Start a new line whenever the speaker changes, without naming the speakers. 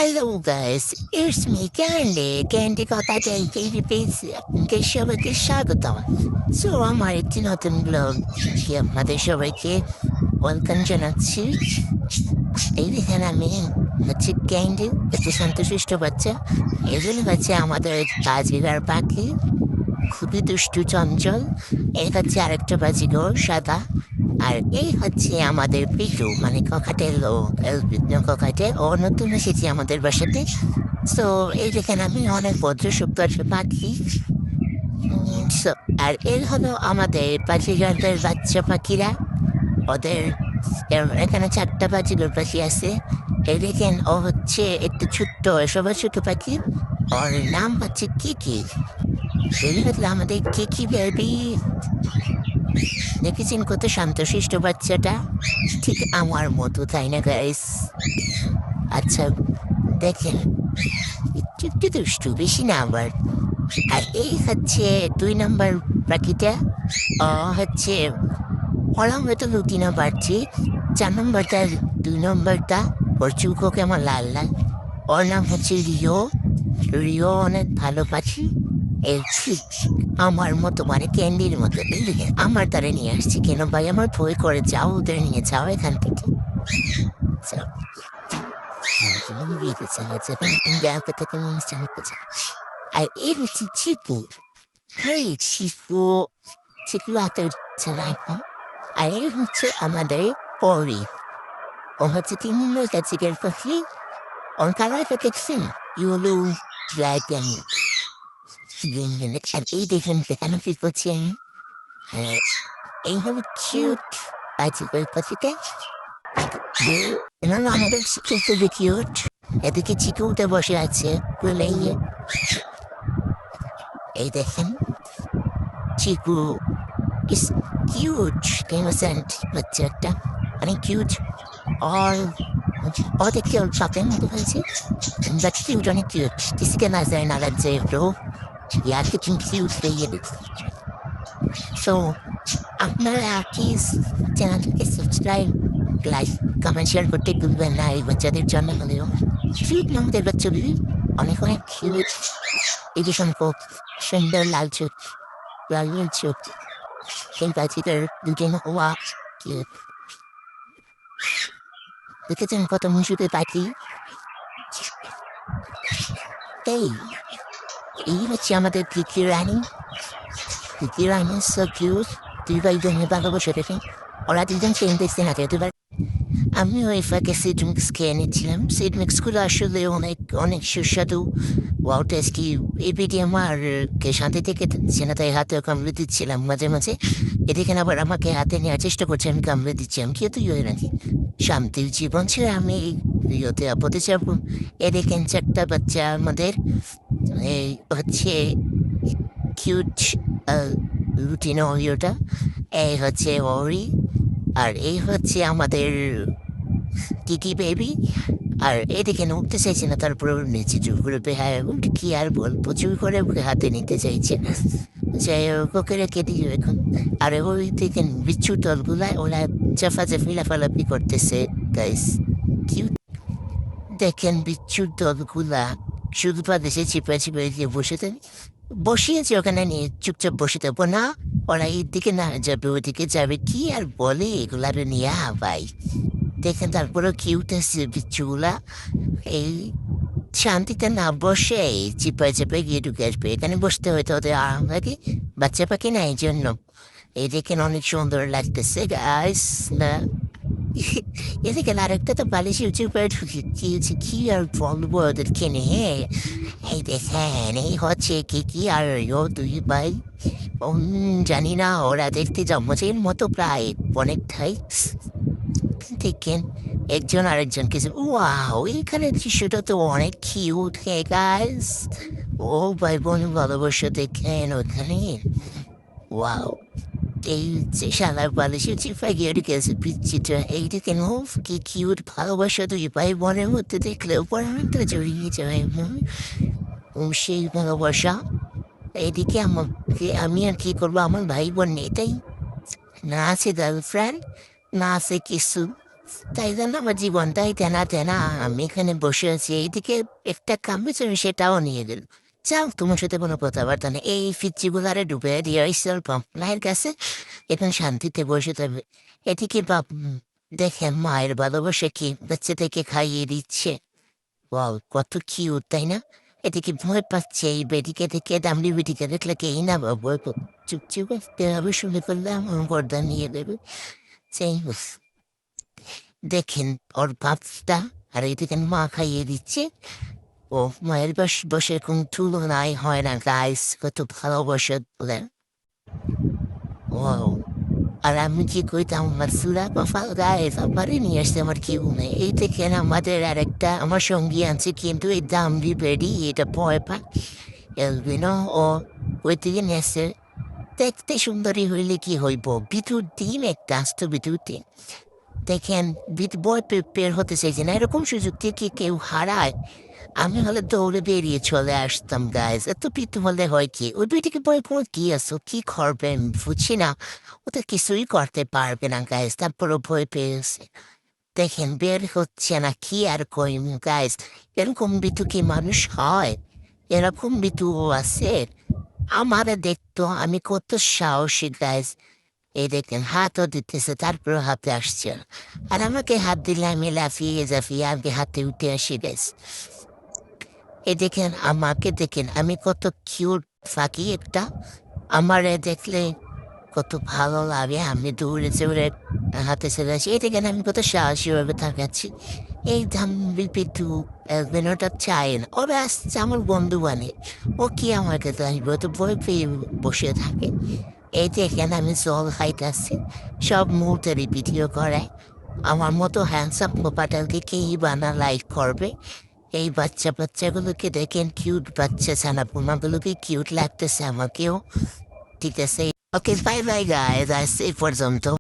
Hello guys, it's me candy. Candy কথা টেলিভিশনে পেয়েছি আপনাকে সবাইকে স্বাগতম। সো আমার একটি নতুন ব্লগ আপনাদের সবাইকে ওয়েলকাম জানাচ্ছি। এই দেখেন আমি হচ্ছে ক্যান্ডি, একটি শান্তশিষ্ট বাচ্চা। এগুলো হচ্ছে আমাদের বাজিগার পাখি, খুবই দুষ্টু চঞ্চল। এই হচ্ছে আরেকটা বাজিগর সাদা। আর এই হচ্ছে আমাদের পিটু, মানে ককাটের লোক, ককাটে। ও নতুন এসেছি আমাদের বাসাতে। তো এই দেখেন আমি অনেক ভদ্র সভ্য পাখি। So, আর এর হলো আমাদের বাজিগারদের বাচ্চা পাখিরা। ওদের এখানে 4টা বাজিগর পাখি আছে। এই দেখেন ও হচ্ছে একটু ছোট্ট, সবার ছোট পাখি। ওর নাম হচ্ছে কিকি। এই হলো আমাদের কিকি বেবি। দেখেছেন কত শান্তশিষ্ট বাচ্চাটা, ঠিক আমার মতো, তাই না গাইস? আচ্ছা দেখেন, একটু একটু দুষ্টু, বেশি না আবার। আর এই হচ্ছে 2 নম্বর পাখিটা। ও হচ্ছে ওরা হয়তো রুটিনও পারছি। 4 নম্বরটা, 2 নম্বরটা, ওর চুলকো কেমন লাল লাল। ওর নাম হচ্ছে রিও। রিও অনেক ভালো পাখি। এই ঠিক আমার মতো, মানে ক্যান্ডির মতো। আমার দ্বারা নিয়ে আসছি কেন ভাই? আমার ভয় করে, যাও ওদের নিয়ে যাও এখান থেকে। আর এই হচ্ছে চিকু। হেই চিকু, চিকু হাতের ছেলে। আর এই হচ্ছে আমাদের পরি। ও হচ্ছে 3 নম্বর কাছিকের পাখি। ওর কালারটা দেখছেন? Yellow dragon. আর এই দেখেন দেখানো কি করছি আমি। হ্যাঁ, এই হলো কিউট বাজিকর পাখিটা। এনারা আমাদের খুবই কিউট। এদিকে চিকুটা বসে আছে কুলেইয়ে। এই দেখেন চিকু ইস কিউট, ইনোসেন্ট বাচ্চাটা, অনেক কিউট। আর ও দেখতে ওর শপিং মতো হয়েছে, বাট কিউট, অনেক কিউট। কিসকে না যায় না লাগছে ব্রো, ইয়ার কিছু কিউট পেয়ে গেছে। সো আপনারা প্লিজ চ্যানেলটাকে সাবস্ক্রাইব, লাইক, কমেন্ট, শেয়ার করতে ভুলবেন না। এই বাচ্চাদের জন্য হলেও কিউট নামদের বাচ্চাগুলি অনেক অনেক কিউট। এই যে সম্পর্ক সুন্দর লাল চোখ, লাল চোখ, সেই পাখিটার দুটো হওয়া কিউট। দেখেছেন কত মুসুকে পাখি? এই এই হচ্ছে আমাদের পিকি রানী। পিকি রানী সো কিউট। 2 ভাই বোনের ভালোবাসা দেখেন। ওরা 2জন সেম দেখতে না, 2বার। আমি ওই ফাঁকে সিড মিক্স খেয়ে নিচ্ছিলাম। সিড মিক্সগুলো আসলে অনেক অনেক সুস্বাদু। Wow tasty. এপিডি আমার কে শান্তি থেকে সেনা তাই হাতেও কামড়ে দিচ্ছিলাম মাঝে মাঝে। এদিকে আবার আমাকে হাতে নেওয়ার চেষ্টা করছে, আমি কামড়ে দিচ্ছি। আমি কি তুই হয়ে নাকি? শান্তির জীবন ছেড়ে আমি ইয়েতে আপদে যাব? এদিকে 4টা বাচ্চা আমাদের। এই হচ্ছে কিউট রুটিন ওরিওটা। এই হচ্ছে ওরি। আর এই হচ্ছে আমাদের কিকি বেবি। আর এদিকে উঠতে চাইছে না, তারপরে ওর নিচে চুলগুলো হ্যাঁ উঠে কি আর বল, প্রচুর করে ওকে হাতে নিতে চাইছে। যাই হোক, ওকে রেখে দিও এখন। আর ওই দেখেন বিচ্ছু দলগুলায় ওরা চাফাচাফি লাফালাফি করতেছে গাইস। কিউট দেখেন বিচ্ছুর দলগুলা শুধু পাদেশে চিপা চিপা দিয়ে বসিয়েছে ওখানে নিয়ে চুপচাপ বসে থাকবো না। ওরা এই দিকে না যাবে, ওইদিকে যাবে, কি আর বলে এগুলার নিয়ে ভাই। দেখেন তারপরেও কিউট আছে বিচ্ছুগুলা। এই শান্তিতে না বসে চিপায় চেপে গিয়ে ঢুকে আসবে। এখানে বসতে হয়তো ওদের আরাম লাগে, বাচ্চা পাখি না, এই জন্য। এই দেখেন অনেক সুন্দর লাগতেছে গাইস না। এদিকে আরেকটা তো বালিশে উঁচু করে ঢুকিয়েছে, কি আর বলবো ওদেরকে নিয়ে। এই দেখেন এই হচ্ছে কি আর 2 ভাই। জানি না, ওরা দেখতে জমজের মতো প্রায় অনেকটাই। দেখেন একজন আরেকজনকে, ওয়াও এখানে দৃশ্যটা তো অনেক কিউট। হে গাইস, ও ভাই বোন ভালোবাসা দেখেন ওখানে। ওয়াও, এই যে শালার বালিশে চিপা গিয়ে ঢুকেছে পিচ্ছিটা। এই দেখেন ও কি কিউট ভালোবাসা 2 ভাই বোনের মধ্যে দেখলেও পরে অনেকটা জড়িয়ে যায়। সেই ভালোবাসা। এইদিকে আমাকে আমি আর কি করবো, আমার ভাই বোন নেই তাই না, আছে গার্লফ্রেন্ড, না আছে কিছু। তাই জন্য আমার জীবনটাই তেনা তেনা। আমি এখানে বসে আছি, এইদিকে একটা কামিজ সেটাও নিয়ে গেল। যাও, তোমার সাথে কোনো কথাবার্তা নেই, এই ফিচ্চিগুলারে ডুবে দিয়ে অল্প মায়ের কাছে এখন শান্তিতে বসে থাকবে। এদিকে বাপ দেখেন মায়ের ভালোবাসে কি বাচ্চাদেরকে খাইয়ে দিচ্ছে। ওয়াও, কত কিউট তাই না? এদিকে ভয় পাচ্ছে এই বেটিকে দেখে, দামড়ি বেটিকে দেখলে কেই না বা ভয় পাবে। চুপচুপ আসতে হবে, শুনে ফেললাম পর্দা নিয়ে দেবে। সেই দেখেন ওর বাপটা, আর এদিকে মা খাইয়ে দিচ্ছে। ও মায়ের বসে কোন তুলনায় হয় না গাইস, কত ভালোবাসে বলেন। ও, আর আমি কি কইতাম, আমার সুরা কফাল গাইস আমারই নিয়ে আসছে, আমার কি নেই। এই দেখেন আমাদের আরেকটা আমার সঙ্গী আছে, কিন্তু এই দামড়ি বেডি এটা ভয় পায়। এলবিনো ও ওই দিকে নেছে। দেখতে সুন্দরী হইলে কি হইব, ভিতর দিন একটা আস্ত ভিতর দিন। দেখেন বই বের হতে চাইছে না, এরকম সুযোগ থেকে কেউ হারায়। আমি হলে দৌড়ে বেরিয়ে চলে আসতাম গাইজ। এত পিতু হলে হয় কি, ওই দুইটিকে বই কোনো কি আছো কি করবেন বুঝছি না। ওটা কিছুই করতে পারবে না গাইজ, তারপরও ভয় পেয়েছে। দেখেন বের হচ্ছে না, কি আর কইম গাইজ। এরকম বিতু কি মানুষ হয়? এরকম বিতুও আছে। আমারে দেখতো আমি কত সাহসী গাইজ। এই দেখেন হাতও দিতেছে, তারপরে হাতে আসছে। আর আমাকে হাত দিলে আমি লাফিয়ে জাফিয়ে আগে হাতে উঠে আসি গাইজ। এই দেখেন আমাকে, দেখেন আমি কত কিউট ফাঁকি একটা। আমারে দেখলে কত ভালো লাগে, আমি দৌড়ে চৌড়ে হাতে চলে আসি। এই দেখেন আমি কত সাহসীভাবে তাকাচ্ছি। এই ধাম্বি পিটু ওটা চায় না, ওরা আসছে আমার বন্ধু বানে। ও কি আমার কাছে আসবে, ও তো ভয় পেয়ে বসে থাকে। এই দেখেন আমি জল খাইতেছি, সব মুহূর্তেরই ভিডিও করে। আমার মতো হ্যান্ডসাম পাটালকে কেই বানা লাইক করবে। এই বাচ্চাগুলোকে দেখেন, কিউট বাচ্চা ছানাপোনাগুলোকে কিউট লাগতেছে আমাকেও। ঠিক আছে, ওকে, বাই বাই গাইজ, আজ এই পর্যন্ত।